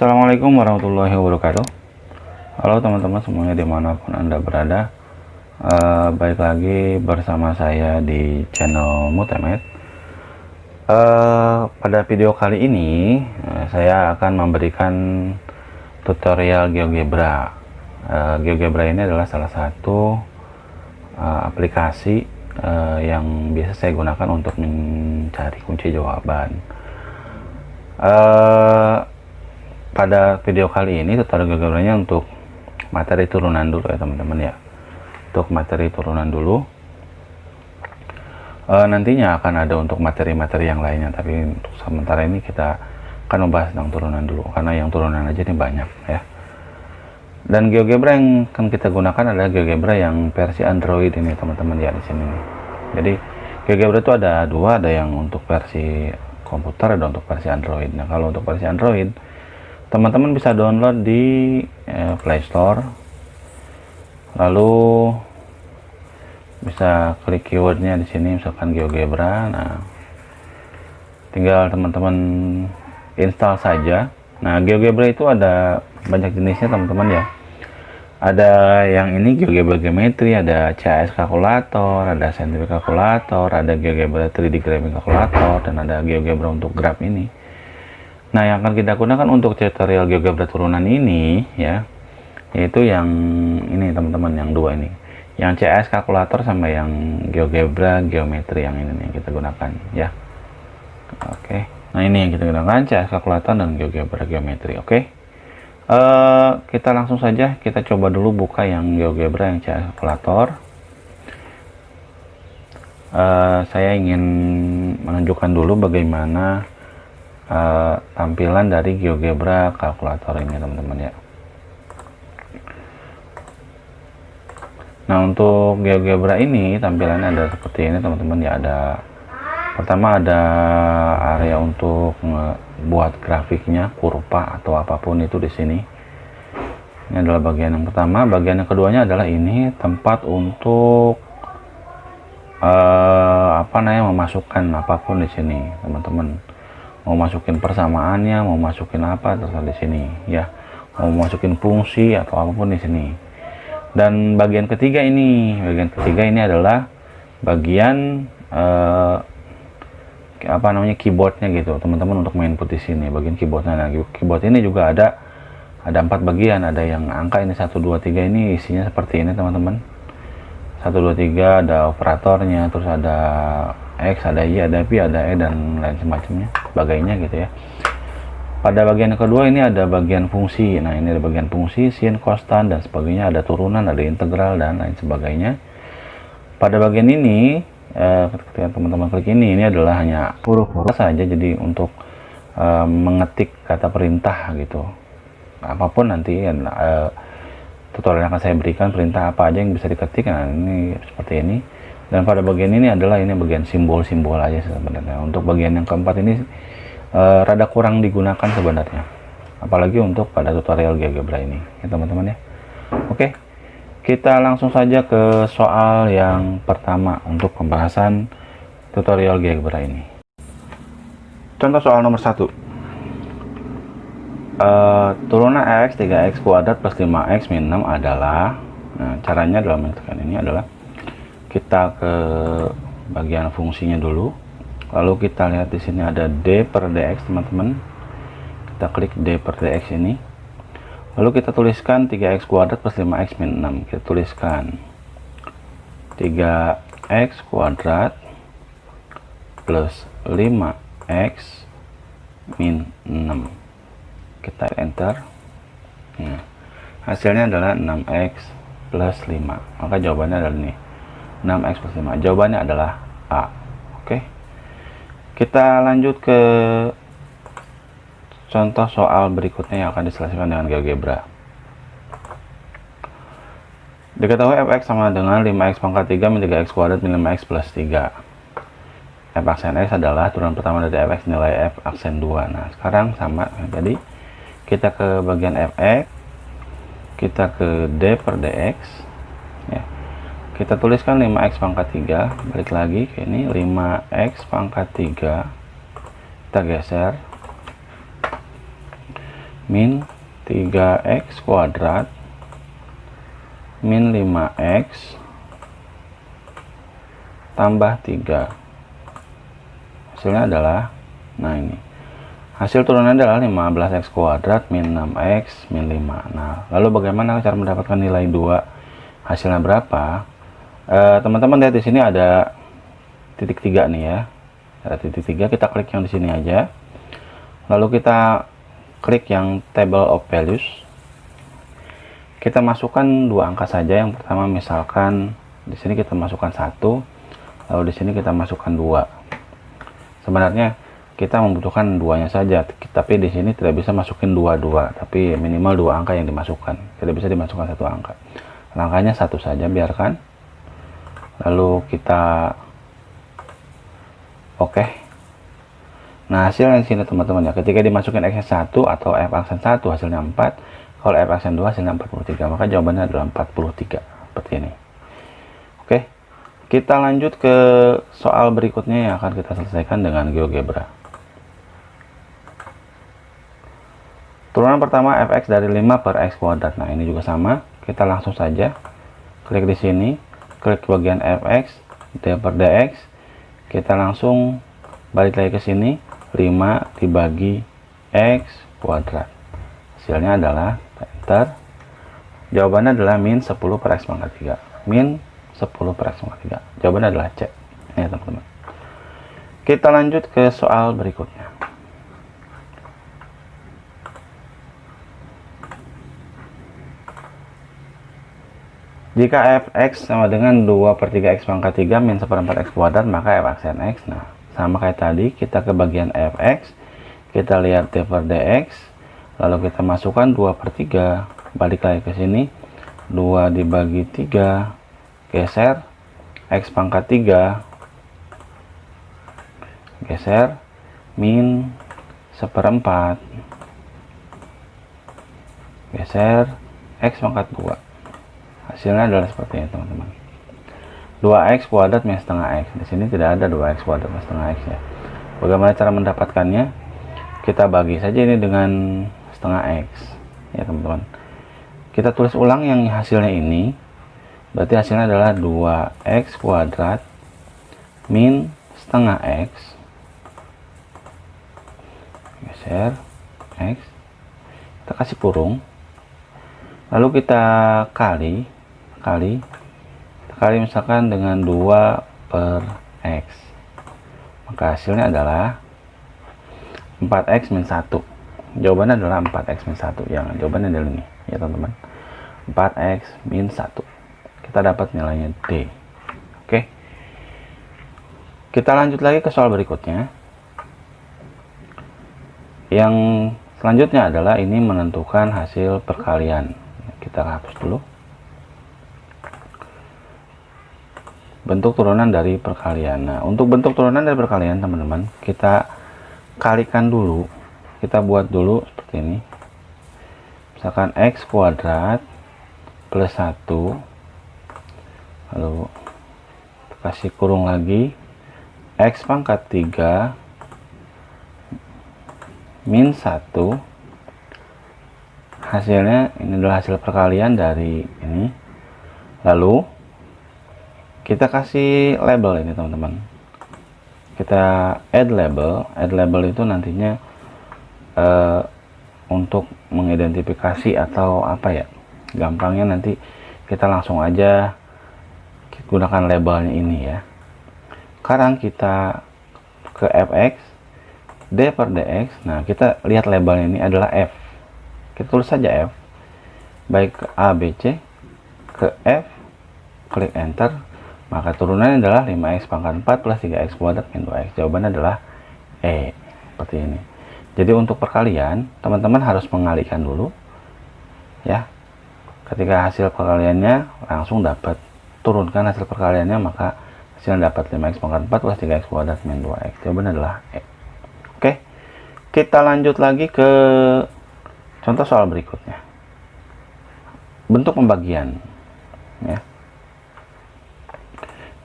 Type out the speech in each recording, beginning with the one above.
Assalamualaikum warahmatullahi wabarakatuh. Halo teman-teman semuanya dimanapun Anda berada. Baik lagi bersama saya di channel Mutemed. Pada video kali ini saya akan memberikan tutorial GeoGebra. GeoGebra ini adalah salah satu aplikasi yang biasa saya gunakan untuk mencari kunci jawaban. Pada video kali ini tutorial GeoGebra-nya untuk materi turunan dulu ya teman-teman ya. Untuk materi turunan dulu. Nantinya akan ada untuk materi-materi yang lainnya, tapi untuk sementara ini kita akan membahas tentang turunan dulu karena yang turunan aja ini banyak ya. Dan GeoGebra yang akan kita gunakan adalah GeoGebra yang versi Android ini teman-teman ya di sini nih. Jadi GeoGebra itu ada dua, ada yang untuk versi komputer, ada untuk versi Android. Nah, kalau untuk versi Android teman-teman bisa download di Play Store, lalu bisa klik keywordnya di sini misalkan GeoGebra. Nah, tinggal teman-teman install saja. Nah, GeoGebra itu ada banyak jenisnya teman-teman ya. Ada yang ini GeoGebra Geometry, ada CAS kalkulator, ada scientific kalkulator, ada GeoGebra 3D graphing kalkulator, dan ada GeoGebra untuk graph ini. Nah, yang akan kita gunakan untuk tutorial GeoGebra turunan ini ya, yaitu yang ini teman-teman, yang dua ini, yang CS kalkulator sama yang GeoGebra Geometry, yang ini nih yang kita gunakan ya. Oke, nah ini yang kita gunakan, CS kalkulator dan GeoGebra Geometry. Oke, kita langsung saja kita coba dulu buka yang GeoGebra yang CS kalkulator. Saya ingin menunjukkan dulu bagaimana tampilan dari GeoGebra kalkulator ini teman-teman ya. Nah, untuk GeoGebra ini tampilannya ada seperti ini teman-teman ya. Ada pertama ada area untuk buat grafiknya, kurva atau apapun itu di sini. Ini adalah bagian yang pertama. Bagian yang keduanya adalah ini tempat untuk memasukkan apapun di sini teman-teman. Mau masukin persamaannya, mau masukin apa terserah di sini ya. Mau masukin fungsi atau apapun di sini. Dan bagian ketiga ini adalah bagian keyboardnya gitu teman-teman, untuk main input di sini bagian keyboardnya. Nah, keyboard ini juga ada 4 bagian. Ada yang angka ini 1 2 3, ini isinya seperti ini teman-teman. 1 2 3 ada operatornya, terus ada X, ada Y, ada P, ada E, dan lain semacamnya, sebagainya gitu ya. Pada bagian kedua ini ada bagian fungsi. Nah, ini ada bagian fungsi, sin, konstan, dan sebagainya. Ada turunan, ada integral, dan lain sebagainya. Pada bagian ini, ketika teman-teman klik ini adalah hanya huruf-huruf saja. Jadi untuk mengetik kata perintah gitu. Apapun nanti tutorial yang akan saya berikan, perintah apa aja yang bisa diketik. Nah, ini seperti ini. Dan pada bagian ini adalah bagian simbol-simbol aja sebenarnya. Untuk bagian yang keempat ini rada kurang digunakan sebenarnya, apalagi untuk pada tutorial GeoGebra ini ya teman-teman ya. Oke, kita langsung saja ke soal yang pertama untuk pembahasan tutorial GeoGebra ini. Contoh soal nomor 1. Turunan X 3x kuadrat plus 5x min 6 adalah, nah caranya dalam menentukan ini adalah kita ke bagian fungsinya dulu, lalu kita lihat di sini ada d per dx teman-teman. Kita klik d per dx ini, lalu kita tuliskan 3x kuadrat plus 5x min 6. Kita tuliskan 3x kuadrat plus 5x min 6. Kita enter. Nah, hasilnya adalah 6x plus 5. Maka jawabannya adalah ini, 6x plus 5. Jawabannya adalah A. Oke, kita lanjut ke contoh soal berikutnya yang akan diselesaikan dengan GeoGebra. Diketahui fx sama dengan 5x pangkat 3 min 3x kuadrat min 5x plus 3. F aksen x adalah turunan pertama dari fx nilai f aksen 2. Nah, sekarang sama tadi, kita ke bagian fx, kita ke d per dx ya. Kita tuliskan 5x pangkat 3, balik lagi ke ini 5x pangkat 3, kita geser. min 3x kuadrat min 5x tambah 3. Hasilnya adalah, nah ini hasil turunan adalah 15x kuadrat min 6x min 5. Nah, lalu bagaimana cara mendapatkan nilai 2? Hasilnya berapa? Teman-teman lihat di sini ada titik 3 nih ya. Ada titik 3, kita klik yang di sini aja. Lalu kita klik yang table of values. Kita masukkan 2 angka saja. Yang pertama misalkan di sini kita masukkan 1, lalu di sini kita masukkan 2. Sebenarnya kita membutuhkan 2-nya saja, tapi di sini tidak bisa masukin 2, tapi minimal 2 angka yang dimasukkan, tidak bisa dimasukkan 1 angka. Langkahnya 1 saja, biarkan. Lalu kita oke. Nah, hasil yang sini teman-teman ya, ketika dimasukin x-1 atau f aksen 1 hasilnya 4, kalau f aksen 2 hasilnya 43, maka jawabannya adalah 43, seperti ini. Oke, kita lanjut ke soal berikutnya yang akan kita selesaikan dengan GeoGebra. Turunan pertama fx dari 5 per x kuadrat. Nah, ini juga sama. Kita langsung saja klik di sini, klik bagian fx, d per dx. Kita langsung balik lagi ke sini, 5 dibagi x kuadrat. Hasilnya adalah, enter. Jawabannya adalah min 10 per x pangkat 3. Min 10 per x pangkat 3. Jawabannya adalah C. Ya, teman-teman. Kita lanjut ke soal berikutnya. Jika fx sama dengan 2 per 3x pangkat 3 min 1/4 x kuadrat, maka f aksen x. Nah, sama kayak tadi, kita ke bagian fx, kita lihat d per dx, lalu kita masukkan 2 per 3, balik lagi ke sini, 2 dibagi 3, geser, x pangkat 3, geser, min 1/4, geser, x pangkat 2. Hasilnya adalah seperti ini, teman-teman. 2x kuadrat min setengah x. Di sini tidak ada 2x kuadrat min setengah x ya. Bagaimana cara mendapatkannya? Kita bagi saja ini dengan setengah x. Ya, teman-teman. Kita tulis ulang yang hasilnya ini. Berarti hasilnya adalah 2x kuadrat min setengah x. Geser x. Kita kasih kurung. Lalu kita kali misalkan dengan 2 per x, maka hasilnya adalah 4x min 1. Jawabannya adalah 4x min 1. Jawabannya adalah ini ya, teman-teman, 4x min 1. Kita dapat nilainya D. Oke, kita lanjut lagi ke soal berikutnya. Yang selanjutnya adalah ini menentukan hasil perkalian. Kita hapus dulu. Bentuk turunan dari perkalian. Nah, untuk bentuk turunan dari perkalian, teman-teman, kita kalikan dulu. Kita buat dulu seperti ini. Misalkan x kuadrat plus 1, lalu kasih kurung lagi, x pangkat 3 min 1. Hasilnya ini adalah hasil perkalian dari ini. Lalu kita kasih label ini, teman-teman. Kita add label itu nantinya untuk mengidentifikasi atau apa ya, gampangnya nanti kita langsung aja gunakan labelnya ini ya. Sekarang kita ke fx, d per dx. Nah, kita lihat labelnya ini adalah f. Kita tulis saja f, baik ke a, b, c, ke f, klik enter, maka turunannya adalah 5x pangkat 4 plus 3x kuadrat min 2x. Jawabannya adalah E, seperti ini. Jadi untuk perkalian, teman-teman harus mengalihkan dulu ya. Ketika hasil perkaliannya langsung dapat, turunkan hasil perkaliannya, maka hasilnya dapat 5x pangkat 4 plus 3x kuadrat min 2x. Jawabannya adalah E. Oke, kita lanjut lagi ke contoh soal berikutnya. Bentuk pembagian ya.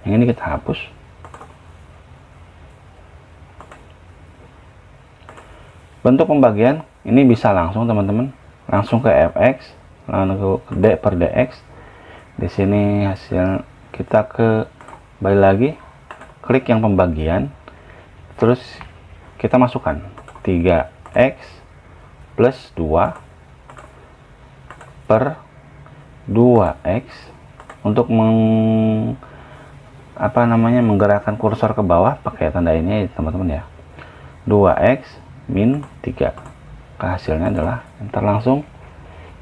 Yang ini kita hapus. Bentuk pembagian ini bisa langsung teman-teman, langsung ke fx, lalu ke d per dx. Di sini hasil kita kembali lagi, klik yang pembagian, terus kita masukkan 3x plus 2 per 2x untuk menggerakkan kursor ke bawah pakai tanda ini teman-teman ya. 2x min 3. Hasilnya adalah enter langsung.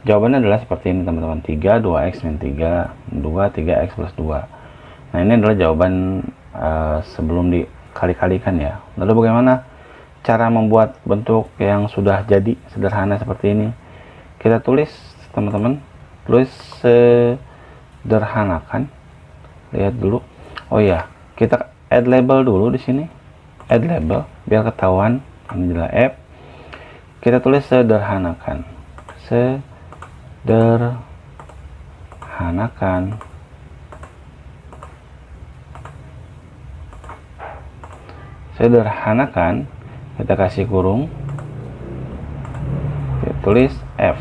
Jawabannya adalah seperti ini teman-teman. 3 2x min 3 2 3x plus 2. Nah, ini adalah jawaban sebelum dikali-kalikan ya. Lalu bagaimana cara membuat bentuk yang sudah jadi sederhana seperti ini? Kita tulis teman-teman, tulis sederhanakan. Lihat dulu. Oh ya, kita add label dulu di sini. Add label biar ketahuan ini adalah F. Kita tulis sederhanakan. Sederhanakan. Sederhanakan, kita kasih kurung, kita tulis F.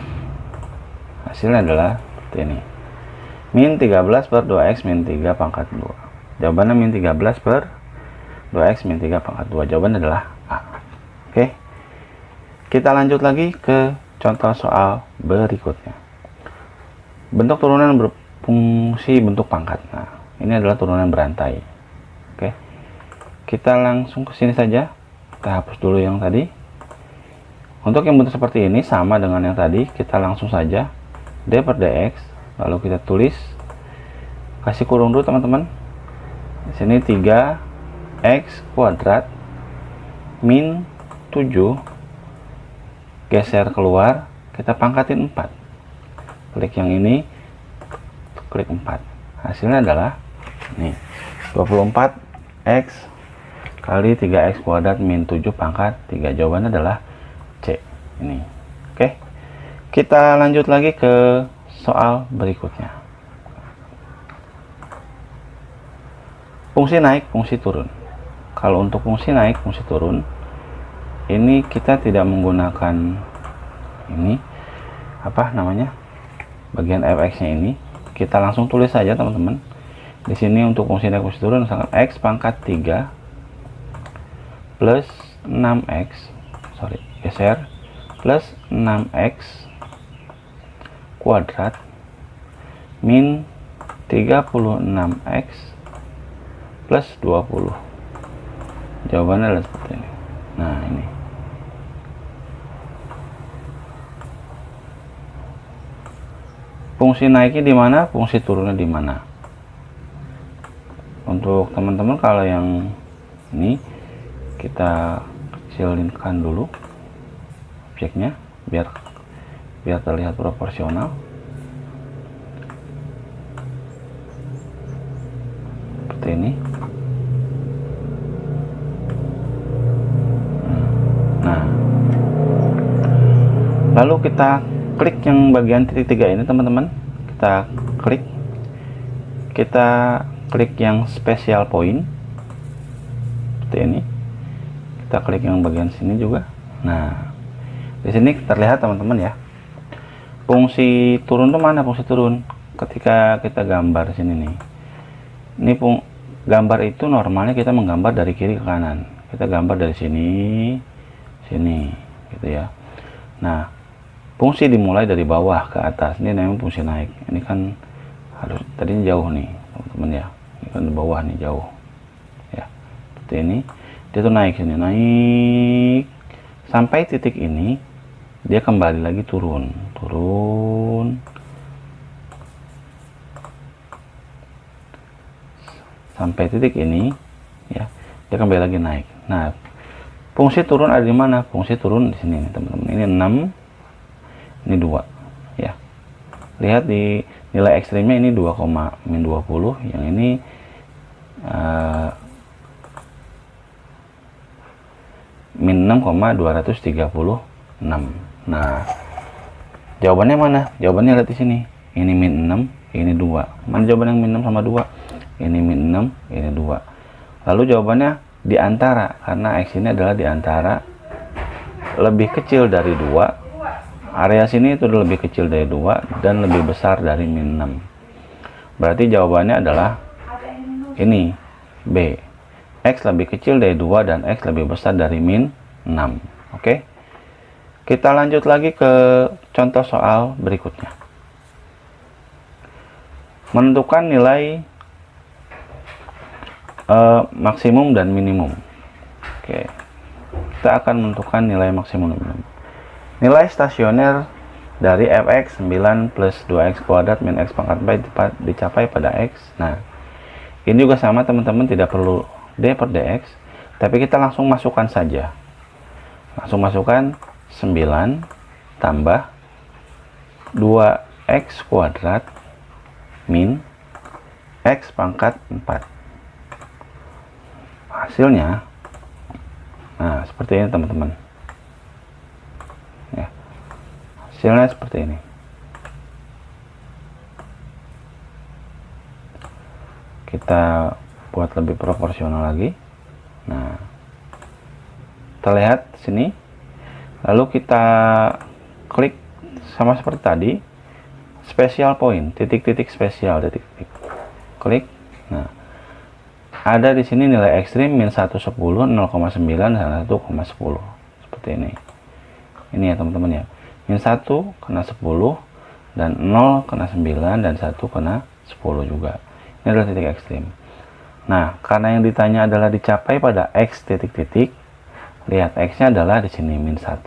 Hasilnya adalah seperti ini. Min 13 per 2x min 3 pangkat 2. Jawabannya min 13 per 2x min 3 pangkat 2. Jawabannya adalah A. Oke. Kita lanjut lagi ke contoh soal berikutnya. Bentuk turunan berfungsi bentuk pangkat. Nah, ini adalah turunan berantai. Oke. Kita langsung ke sini saja. Kita hapus dulu yang tadi. Untuk yang bentuk seperti ini sama dengan yang tadi, kita langsung saja d per dx, lalu kita tulis, kasih kurung dulu teman-teman. Di sini 3x kuadrat min 7, geser keluar, kita pangkatin 4. Klik yang ini, klik 4. Hasilnya adalah nih 24x kali 3x kuadrat min 7 pangkat 3. Jawabannya adalah C. Ini. Oke. Kita lanjut lagi ke soal berikutnya. Fungsi naik, fungsi turun. Kalau untuk fungsi naik, fungsi turun, ini kita tidak menggunakan ini bagian fx-nya ini. Kita langsung tulis saja teman-teman. Di sini untuk fungsi naik, fungsi turun, misalkan x pangkat 3 plus 6x, geser, plus 6x kuadrat min 36x plus 20. Jawabannya adalah seperti ini. Nah, ini. Fungsi naiknya di mana, fungsi turunnya di mana? Untuk teman-teman kalau yang ini kita kecilkan dulu objeknya biar terlihat proporsional. Seperti ini. Nah, lalu kita klik yang bagian titik 3 ini teman-teman. Kita klik yang special point seperti ini. Kita klik yang bagian sini juga. Nah, di sini terlihat teman-teman ya. Fungsi turun itu mana? Fungsi turun ketika kita gambar di sini nih. Ini gambar itu normalnya kita menggambar dari kiri ke kanan. Kita gambar dari sini, gitu ya. Nah, fungsi dimulai dari bawah ke atas. Ini namanya fungsi naik. Ini kan harus tadinya jauh nih, teman-teman ya. Ini kan di bawah nih jauh. Ya, seperti ini. Dia tuh naik sini, naik sampai titik ini, dia kembali lagi turun. Sampai titik ini, ya, dia kembali lagi naik. Nah, fungsi turun ada di mana? Fungsi turun di sini, teman-teman. Ini 6, ini 2, ya. Lihat di nilai ekstrimnya ini 2,-20, yang ini min 6,236. Nah, jawabannya mana? Jawabannya lihat di sini. Ini min 6, ini 2. Mana jawaban yang min 6 sama 2? Ini min 6, ini 2. Lalu jawabannya di antara, karena X ini adalah di antara lebih kecil dari 2, area sini itu lebih kecil dari 2 dan lebih besar dari min 6. Berarti jawabannya adalah ini, B. X lebih kecil dari 2 dan X lebih besar dari min 6. Oke. Kita lanjut lagi ke contoh soal berikutnya. Menentukan nilai maksimum dan minimum. Oke. Kita akan menentukan nilai maksimum dan minimum. Nilai stasioner dari fx 9 plus 2x kuadrat min x pangkat 4 dicapai pada x. Nah, ini juga sama teman-teman, tidak perlu d per dx, tapi kita langsung masukkan saja. Langsung masukkan 9 tambah 2x kuadrat min x pangkat 4. Hasilnya, nah seperti ini teman-teman. Ya, hasilnya seperti ini. Kita buat lebih proporsional lagi. Nah, terlihat sini. Lalu kita klik sama seperti tadi, special point, titik-titik spesial, titik-titik. Klik. Nah, ada di sini nilai ekstrim min 1, 10, 0,9 dan 1,10. Seperti ini. Ini ya teman-teman ya. Min 1 kena 10 dan 0 kena 9 dan 1 kena 10 juga. Ini adalah titik ekstrim. Nah, karena yang ditanya adalah dicapai pada x titik-titik, lihat x-nya adalah di sini min 1,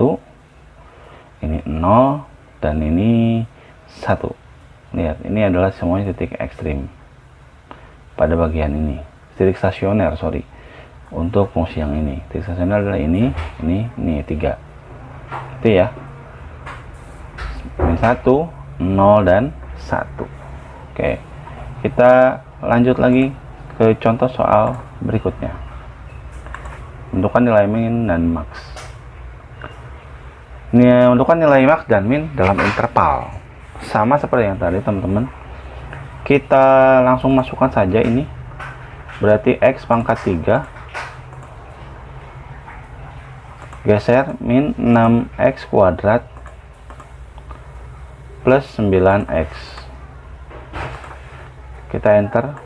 ini 0 dan ini 1. Lihat, ini adalah semuanya titik ekstrim pada bagian ini. Titik stasioner, sorry, untuk fungsi yang ini. Titik stasioner adalah ini 3. Itu ya. Min 1, 0 dan 1. Oke. Kita lanjut lagi ke contoh soal berikutnya. Menentukan nilai min dan max. Ini menentukan nilai max dan min dalam interval. Sama seperti yang tadi, teman-teman. Kita langsung masukkan saja ini. Berarti x pangkat 3 geser min 6x kuadrat plus 9x. Kita enter,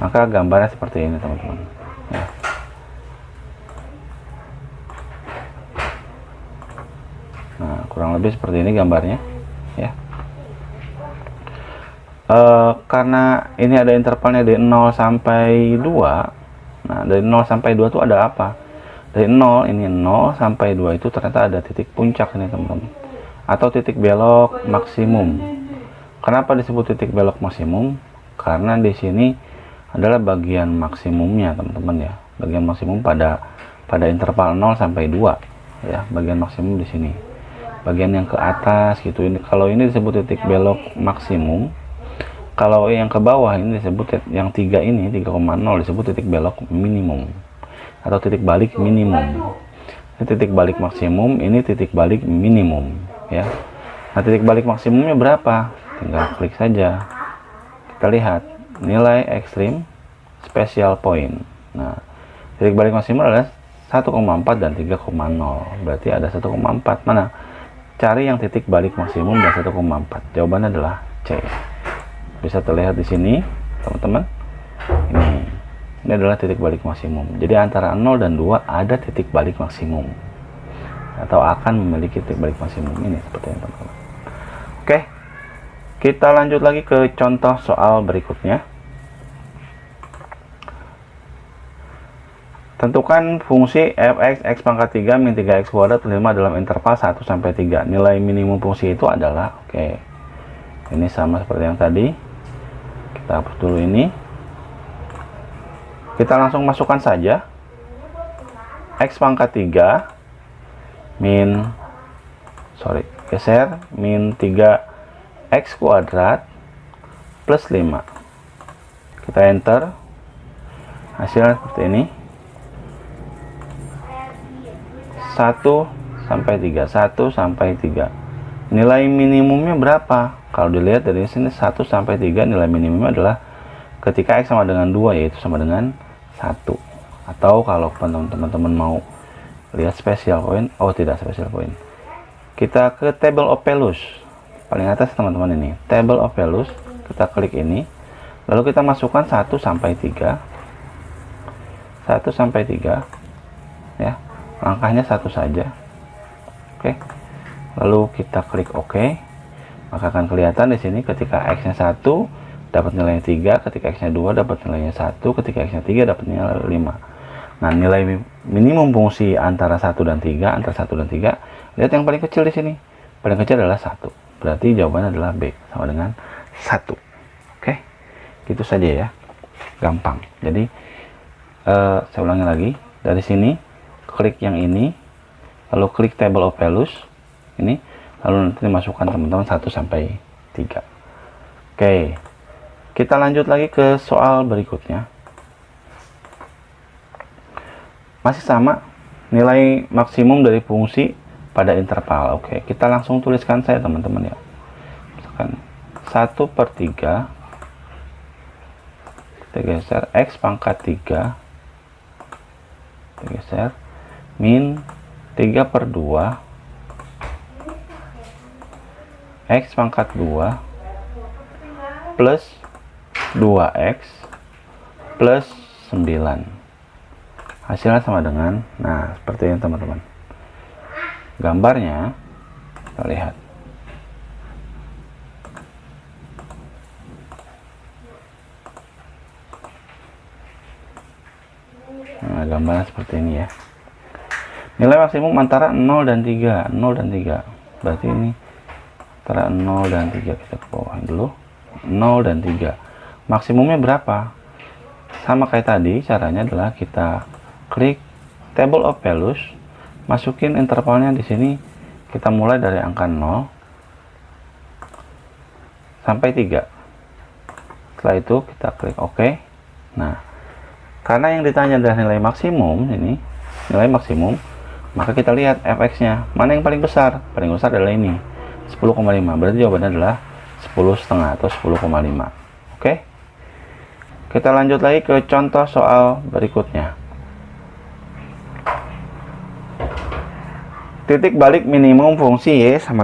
maka gambarnya seperti ini teman-teman ya. Nah, kurang lebih seperti ini gambarnya ya. Karena ini ada intervalnya dari 0 sampai 2. Nah, dari 0 sampai 2 itu ada apa? Dari 0, ini 0 sampai 2 itu ternyata ada titik puncak ini teman-teman, atau titik belok maksimum. Kenapa disebut titik belok maksimum? Karena di sini adalah bagian maksimumnya teman-teman ya. Bagian maksimum pada interval 0 sampai 2 ya, bagian maksimum di sini. Bagian yang ke atas gitu, ini kalau ini disebut titik belok maksimum. Kalau yang ke bawah ini disebut, yang 3 ini 3,0 disebut titik belok minimum atau titik balik minimum. Ini titik balik maksimum, ini titik balik minimum ya. Nah, titik balik maksimumnya berapa? Tinggal klik saja. Kita lihat nilai ekstrim special point. Nah, titik balik maksimum adalah 1,4 dan 3,0. Berarti ada 1,4. Mana? Cari yang titik balik maksimum dan 1,4. Jawabannya adalah C. Bisa terlihat di sini, teman-teman. Ini adalah titik balik maksimum. Jadi antara 0 dan 2 ada titik balik maksimum, atau akan memiliki titik balik maksimum ini seperti ini, teman-teman. Oke, kita lanjut lagi ke contoh soal berikutnya. Tentukan fungsi fx x pangkat 3 min 3x kuadrat 5 dalam interval 1 sampai 3. Nilai minimum fungsi itu adalah, oke, ini sama seperti yang tadi. Kita hapus dulu ini. Kita langsung masukkan saja x pangkat 3 geser min 3x kuadrat plus 5. Kita enter, hasilnya seperti ini. 1 sampai 3, 1 sampai 3. Nilai minimumnya berapa? Kalau dilihat dari sini 1 sampai 3 nilai minimumnya adalah ketika x sama dengan 2, yaitu sama dengan 1. Atau kalau teman-teman mau lihat special point. Oh, tidak special point. Kita ke table of values. Paling atas teman-teman ini. Table of values. Kita klik ini. Lalu kita masukkan 1 sampai 3. 1 sampai 3. Ya. Langkahnya satu saja. Oke. Lalu kita klik OK. Maka akan kelihatan di sini ketika X-nya 1 dapat nilainya 3, ketika X-nya 2 dapat nilainya 1, ketika X-nya 3 dapat nilai 5. Nah, nilai minimum fungsi antara 1 dan 3, antara 1 dan 3, lihat yang paling kecil di sini. Paling kecil adalah 1. Berarti jawabannya adalah B, sama dengan 1. Oke. Gitu saja ya. Gampang. Jadi saya ulangi lagi. Dari sini klik yang ini, lalu klik table of values ini, lalu nanti dimasukkan teman-teman 1 sampai 3. Oke. Kita lanjut lagi ke soal berikutnya. Masih sama, nilai maksimum dari fungsi pada interval. Oke, kita langsung tuliskan saya teman-teman ya. Misalkan 1/3, kita geser X pangkat 3, kita geser min 3/2 X pangkat 2 plus 2X plus 9. Hasilnya sama dengan, nah seperti ini teman-teman. Gambarnya kita lihat. Nah, gambarnya seperti ini ya. Nilai maksimum antara 0 dan 3. 0 dan 3. Berarti ini antara 0 dan 3. Kita ke bawah dulu. 0 dan 3. Maksimumnya berapa? Sama kayak tadi, caranya adalah kita klik table of values, masukin intervalnya di sini. Kita mulai dari angka 0 sampai 3. Setelah itu kita klik OK. Nah, karena yang ditanya adalah nilai maksimum ini, nilai maksimum, maka kita lihat fx-nya. Mana yang paling besar? Paling besar adalah ini, 10,5. Berarti jawabannya adalah 10,5 atau 10,5. Oke. Kita lanjut lagi ke contoh soal berikutnya. Titik balik minimum fungsi Y sama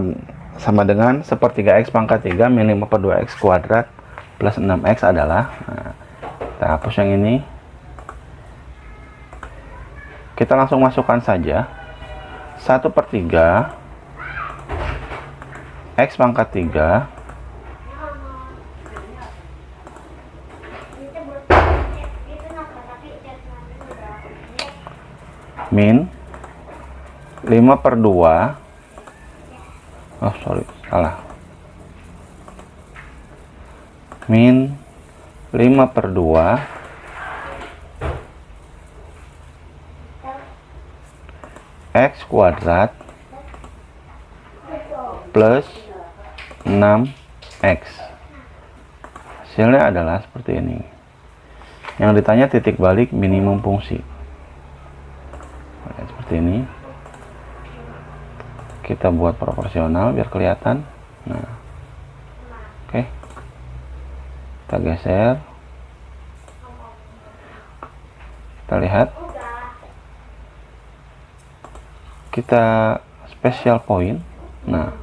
dengan 1/3 X pangkat 3 min 5/2 X kuadrat plus 6X adalah, nah, kita hapus yang ini. Kita langsung masukkan saja 1/3 X pangkat 3 min 5/2, oh sorry, salah, min 5/2 X kuadrat plus 6X. Hasilnya adalah seperti ini. Yang ditanya titik balik minimum fungsi. Seperti ini. Kita buat proporsional biar kelihatan. Nah, oke. Kita geser. Kita lihat. Kita special point. Nah,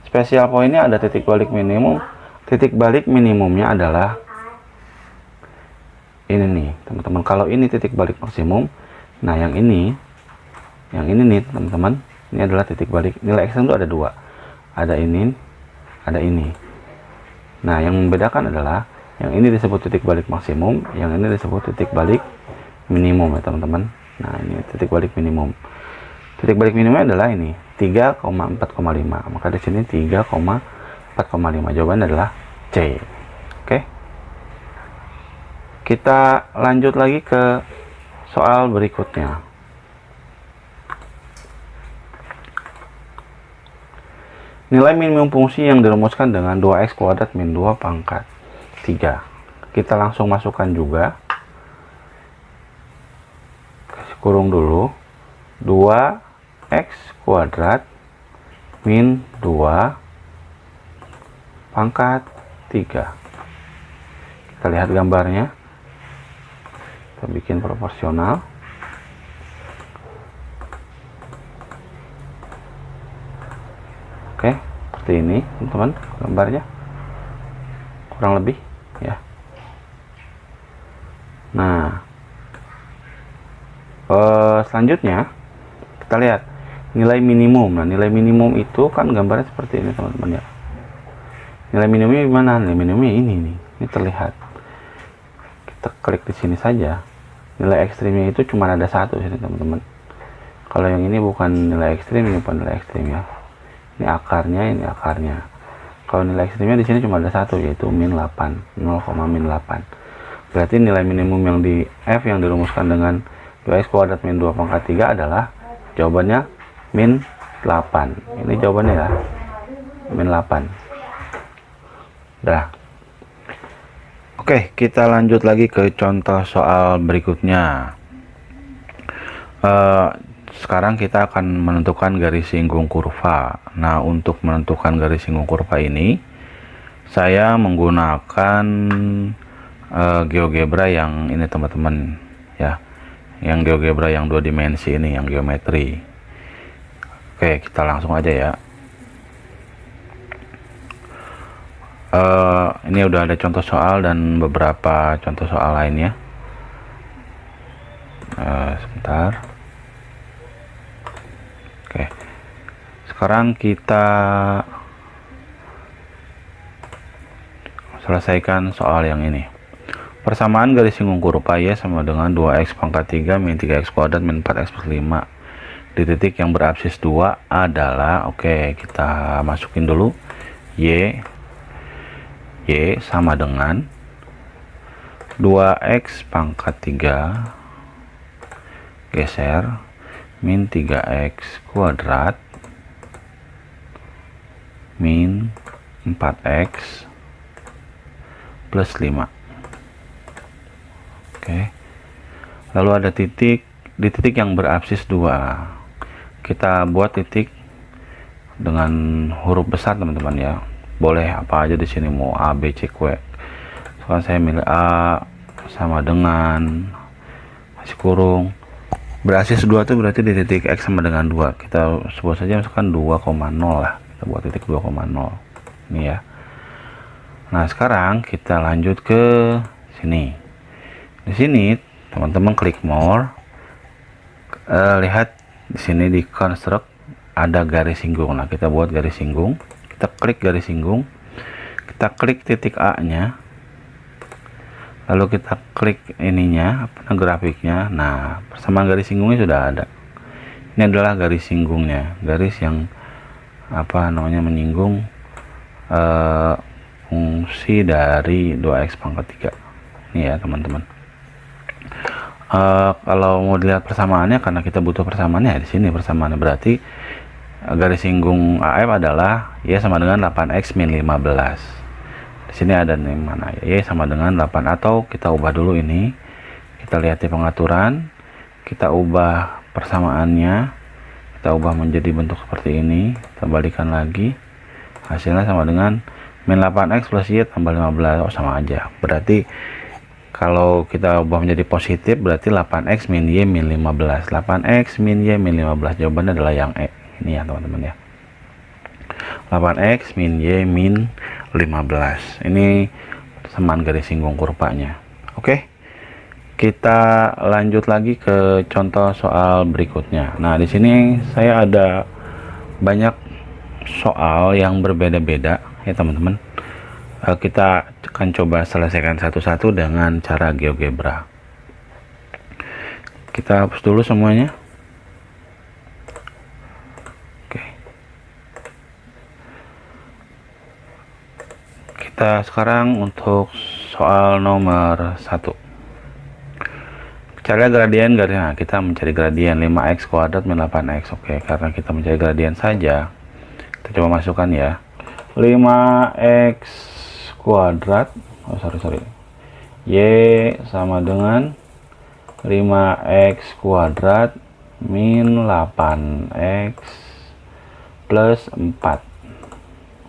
special pointnya ada titik balik minimum. Titik balik minimumnya adalah ini nih teman-teman. Kalau ini titik balik maksimum, nah yang ini nih teman-teman, ini adalah titik balik. Nilai X itu ada dua, ada ini, ada ini. Nah, yang membedakan adalah yang ini disebut titik balik maksimum, yang ini disebut titik balik minimum ya teman-teman. Nah, ini titik balik minimum. Titik balik minimumnya adalah ini 3,4,5. Maka di sini 3,4,5. Jawabannya adalah C. Oke. Kita lanjut lagi ke soal berikutnya. Nilai minimum fungsi yang dirumuskan dengan 2x kuadrat min 2 pangkat 3. Kita langsung masukkan juga. Kasih kurung dulu. 2x kuadrat min 2 pangkat 3. Kita lihat gambarnya. Kita bikin proporsional. seperti ini teman-teman gambarnya, kurang lebih ya. Nah selanjutnya kita lihat nilai minimum. Nah nilai minimum itu kan gambarnya seperti ini teman-teman ya. Nilai minimumnya gimana? Nilai minimumnya ini terlihat. Kita klik di sini saja. Nilai ekstrimnya itu cuma ada satu sini teman-teman. Kalau yang ini bukan nilai ekstrim, ini bukan nilai ekstrim ya. Ini akarnya, ini akarnya. Kalau nilai ekstrimnya di sini cuma ada satu, yaitu min 8, 0,-8. Berarti nilai minimum yang di F yang dirumuskan dengan 2x kuadrat min 2 pangkat 3 adalah jawabannya min 8. Ini jawabannya ya, min 8. Dah. Oke, kita lanjut lagi ke contoh soal berikutnya. Sekarang kita akan menentukan garis singgung kurva. Nah, untuk menentukan garis singgung kurva ini, saya menggunakan GeoGebra yang ini teman-teman ya, yang GeoGebra yang 2 dimensi ini, yang geometri. Oke, kita langsung aja ya. Ini udah ada contoh soal dan beberapa contoh soal lainnya. Sebentar. Oke, sekarang kita selesaikan soal yang ini. Persamaan garis singgung kurva Y sama dengan 2x pangkat 3 min 3x kuadrat min 4x plus 5 di titik yang berabsis 2 adalah, oke, kita masukin dulu Y sama dengan 2x pangkat 3 geser min 3x kuadrat min 4x plus 5. Oke, lalu ada titik, di titik yang berabsis 2 kita buat titik dengan huruf besar teman-teman ya. Boleh apa aja di sini, mau A, B, C, Q. Sekarang saya milih A sama dengan masih kurung. Berabsis 2 itu berarti di titik X sama dengan 2. Kita sebut saja misalkan 2,0 lah. Kita buat titik 2,0. Ini ya. Nah, sekarang kita lanjut ke sini. Di sini teman-teman klik more. Lihat di sini di construct ada garis singgung. Nah, kita buat garis singgung. Kita klik garis singgung, kita klik titik A nya, lalu kita klik ininya, grafiknya. Nah, persamaan garis singgungnya sudah ada. Ini adalah garis singgungnya, garis yang menyinggung fungsi dari 2x pangkat 3 ini ya teman-teman. Kalau mau dilihat persamaannya, karena kita butuh persamaannya, di sini persamaannya berarti garis singgung AF adalah Y sama dengan 8x min 15. Di sini ada nih mana ya, Y sama dengan 8, atau kita ubah dulu ini. Kita lihat di pengaturan, kita ubah persamaannya, kita ubah menjadi bentuk seperti ini, kita balikan lagi, hasilnya sama dengan min 8x plus Y tambah 15. Oh, sama aja. Berarti kalau kita ubah menjadi positif berarti 8x min Y min 15. 8x min Y min 15. Jawabannya adalah yang E. Ini ya teman-teman ya, 8x min Y min 15. Ini persamaan garis singgung kurvanya. Oke, kita lanjut lagi ke contoh soal berikutnya. Nah, di sini saya ada banyak soal yang berbeda-beda ya teman-teman. Kita akan coba selesaikan satu-satu dengan cara GeoGebra. Kita hapus dulu semuanya. Kita sekarang untuk soal nomor 1. Cari gradien garis. Nah, kita mencari gradien 5x kuadrat min 8x. Oke, karena kita mencari gradien saja, kita coba masukkan ya. 5x kuadrat, Y sama dengan 5x kuadrat min 8x plus 4.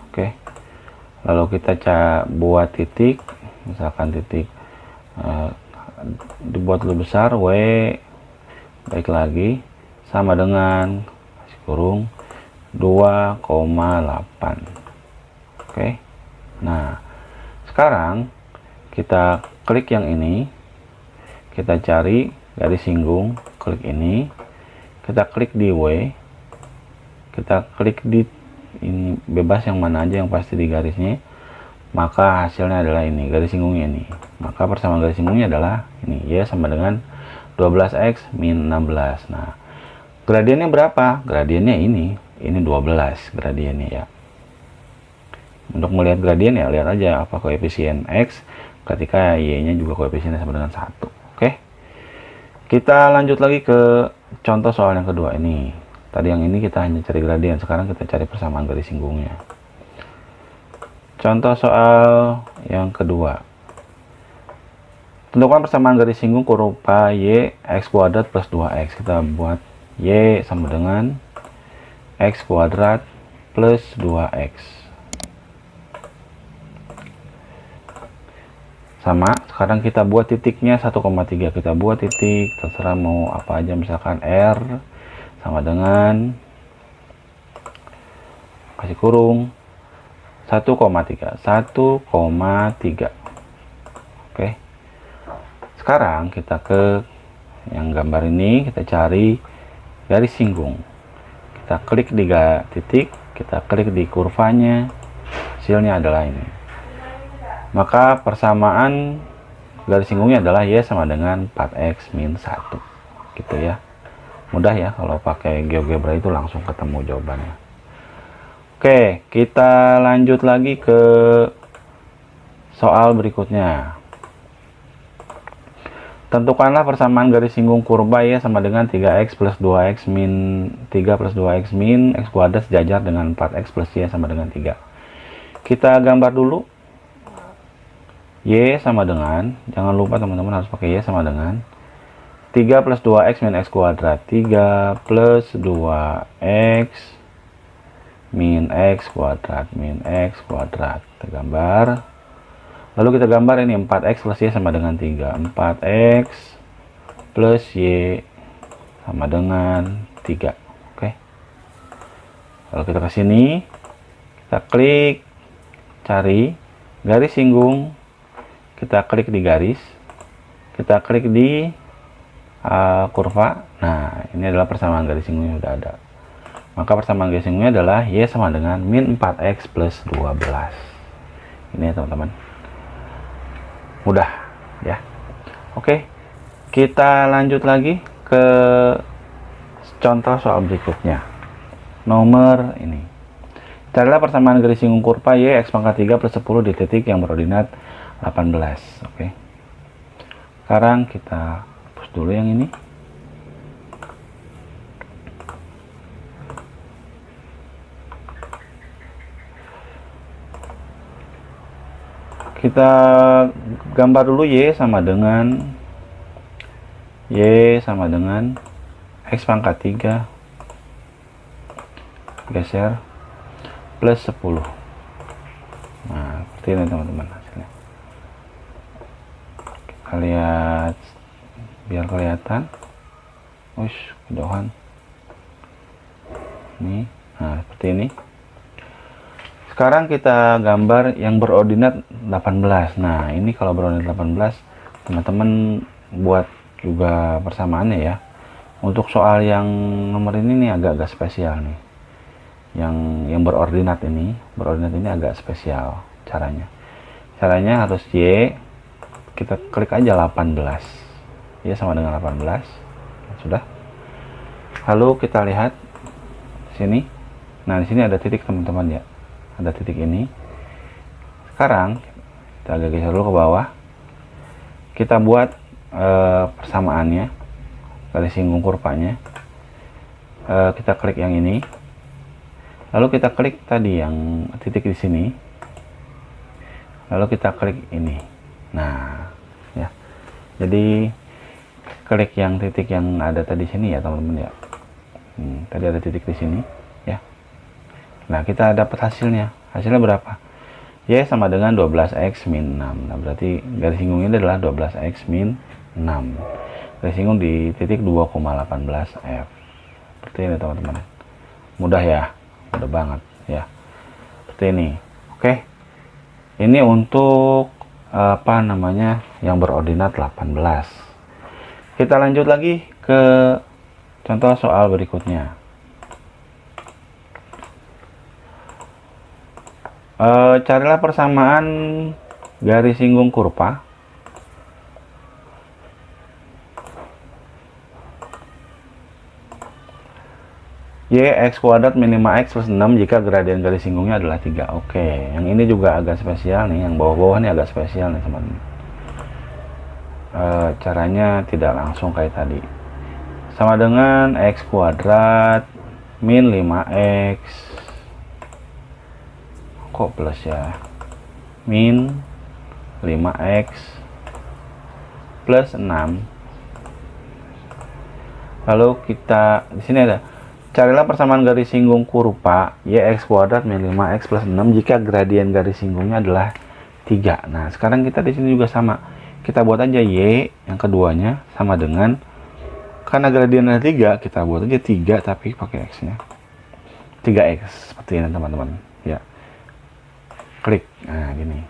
Oke. Lalu kita buat titik, misalkan titik dibuat lebih besar, W baik lagi sama dengan kurung 2,8. Oke. Nah, sekarang kita klik yang ini, kita cari garis singgung, klik ini, kita klik di W, kita klik di ini, bebas yang mana aja yang pasti di garisnya, maka hasilnya adalah ini, garis singgungnya ini. Maka persamaan garis singgungnya adalah ini, Y sama dengan 12X min 16. Nah, gradiennya berapa? Gradiennya ini 12 gradiennya ya. Untuk melihat gradien ya, lihat aja apa koefisien X ketika Y-nya juga koefisiennya sama dengan 1. Oke. Kita lanjut lagi ke contoh soal yang kedua ini. Tadi yang ini kita hanya cari gradien, sekarang kita cari persamaan garis singgungnya. Contoh soal yang kedua. Tentukan persamaan garis singgung kurva Y X kuadrat plus 2X. Kita buat Y sama dengan X kuadrat plus 2X. Sama, sekarang kita buat titiknya 1,3. Kita buat titik, terserah mau apa aja, misalkan R sama dengan, kasih kurung, 1,3. Oke. Sekarang kita ke yang gambar ini, kita cari garis singgung. Kita klik di titik, kita klik di kurvanya, hasilnya adalah ini. Maka persamaan garis singgungnya adalah Y sama dengan 4X min 1. Gitu ya. Mudah ya, kalau pakai GeoGebra itu langsung ketemu jawabannya. Oke, kita lanjut lagi ke soal berikutnya. Tentukanlah persamaan garis singgung kurva Y sama dengan 3X plus 2X min 3 plus 2X min X kuadrat sejajar dengan 4X plus Y sama dengan 3. Kita gambar dulu. Y sama dengan, jangan lupa teman-teman harus pakai Y sama dengan 3 plus 2X min X kuadrat. 3 plus 2X min X kuadrat min X kuadrat. Kita gambar. Lalu kita gambar ini 4X plus Y sama dengan 3. 4X plus Y sama dengan 3. Oke. Lalu kita ke sini. Kita klik cari garis singgung. Kita klik di garis. Kita klik di kurva. Nah, ini adalah persamaan garis singgungnya sudah ada. Maka persamaan garis singgungnya adalah Y sama dengan min 4X plus 12. Ini ya teman-teman. Mudah ya. Oke. Kita lanjut lagi ke contoh soal berikutnya. Nomor ini. Carilah persamaan garis singgung kurva Y X pangkat 3 plus 10 di titik yang berordinat 18. Oke. Sekarang kita hapus dulu yang ini. Kita gambar dulu Y sama dengan X pangkat 3 geser plus 10. Nah, seperti ini teman-teman hasilnya. Kita lihat biar kelihatan. Ush, kejauhan. Ini, nah seperti ini. Sekarang kita gambar yang berordinat 18. Nah, ini kalau berordinat 18, teman-teman buat juga persamaannya ya. Untuk soal yang nomor ini nih agak-agak spesial nih. Yang berordinat ini agak spesial caranya. Caranya harus Y, kita klik aja 18. Y sama dengan 18. Sudah. Lalu kita lihat sini. Nah, di sini ada titik teman-teman ya. Ada titik ini. Sekarang kita agak geser dulu ke bawah. Kita buat persamaannya, garis singgung kurvanya. Kita klik yang ini. Lalu kita klik tadi yang titik di sini. Lalu kita klik ini. Nah, ya. Jadi klik yang titik yang ada tadi sini ya teman-teman ya. Tadi ada titik di sini ya. Nah, kita dapat hasilnya. Hasilnya berapa? Y sama dengan 12X min 6. Nah, berarti garis singgungnya adalah 12X min 6. Garis singgung di titik 2,18 F. Seperti ini teman-teman. Mudah ya? Mudah banget ya. Seperti ini. Oke, ini untuk apa namanya yang berordinat 18. Kita lanjut lagi ke contoh soal berikutnya. Carilah persamaan garis singgung kurva Y X kuadrat min 5X plus 6 jika gradien garis singgungnya adalah 3. Oke, yang ini juga agak spesial nih, yang bawah-bawah ini agak spesial nih teman-teman. Caranya tidak langsung kayak tadi. Sama dengan X kuadrat min 5X. Kok plus ya? Min 5X plus 6. Lalu kita di sini ada carilah persamaan garis singgung kurva Y X kuadrat min 5X plus 6 jika gradien garis singgungnya adalah 3. Nah, sekarang kita di sini juga sama. Kita buat aja Y yang keduanya sama dengan, karena gradien ada 3, kita buat aja 3 tapi pakai X-nya. 3X seperti ini teman-teman. Ya. Klik. Nah, gini.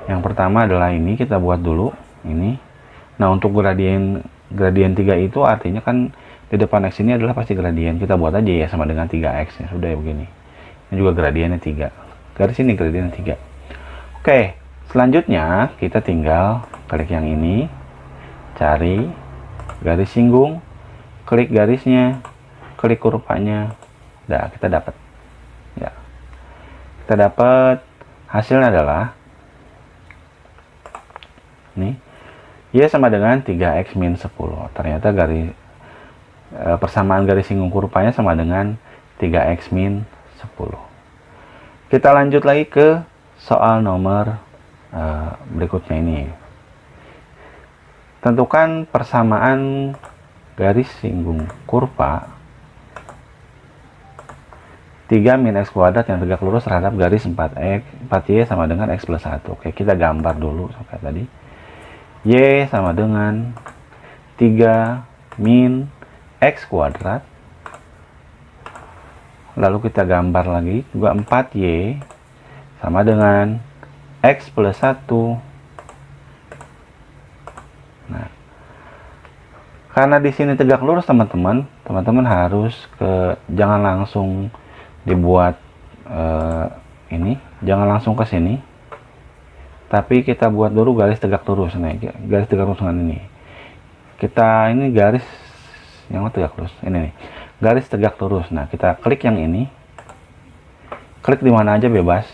Yang pertama adalah ini, kita buat dulu ini. Nah, untuk gradien 3 itu artinya kan di depan X ini adalah pasti gradien. Kita buat aja ya sama dengan 3X ya. Sudah ya begini. Ini juga gradiennya 3. Garis ini gradiennya 3. Oke, selanjutnya kita tinggal klik yang ini, cari garis singgung, klik garisnya, klik kurvanya. Nah, kita dapat. Ya. Kita dapat hasilnya adalah nih. Y sama dengan 3X min 10. Ternyata persamaan garis singgung kurvanya sama dengan 3X min 10. Kita lanjut lagi ke soal nomor berikutnya ini. Tentukan persamaan garis singgung kurva 3 min X kuadrat yang tegak lurus terhadap garis 4Y sama dengan X plus 1. Oke, kita gambar dulu sampai tadi. Y sama dengan 3 min X kuadrat, lalu kita gambar lagi juga 4Y sama dengan X plus 1. Nah, karena di sini tegak lurus teman-teman harus jangan langsung dibuat ini, jangan langsung ke sini, tapi kita buat dulu garis tegak lurus. Nah, garis tegak lurus dengan ini, kita ini garis yang tegak lurus ini nih, garis tegak lurus. Nah, kita klik yang ini, klik di mana aja bebas,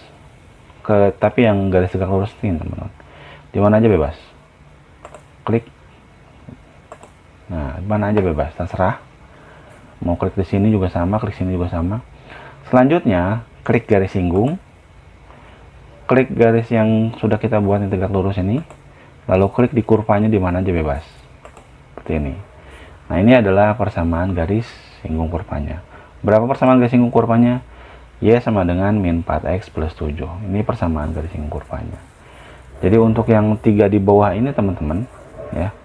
tapi yang garis tegak lurus ini teman-teman, di mana aja bebas, klik. Nah, di mana aja bebas, terserah. Mau klik di sini juga sama, klik sini juga sama. Selanjutnya klik garis singgung, klik garis yang sudah kita buat yang tegak lurus ini, lalu klik di kurvanya di mana aja bebas, seperti ini. Nah, ini adalah persamaan garis singgung kurvanya. Berapa persamaan garis singgung kurvanya? Y sama dengan min 4X plus 7. Ini persamaan garis singgung kurvanya. Jadi untuk yang 3 di bawah ini teman-teman, ya,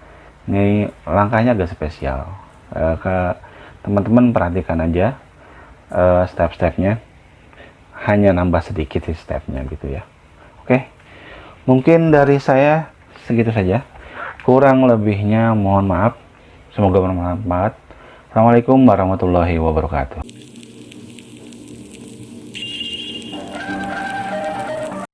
ini langkahnya agak spesial. Teman-teman perhatikan aja step-stepnya, hanya nambah sedikit sih stepnya gitu ya. Oke, mungkin dari saya segitu saja. Kurang lebihnya mohon maaf. Semoga bermanfaat. Assalamualaikum warahmatullahi wabarakatuh.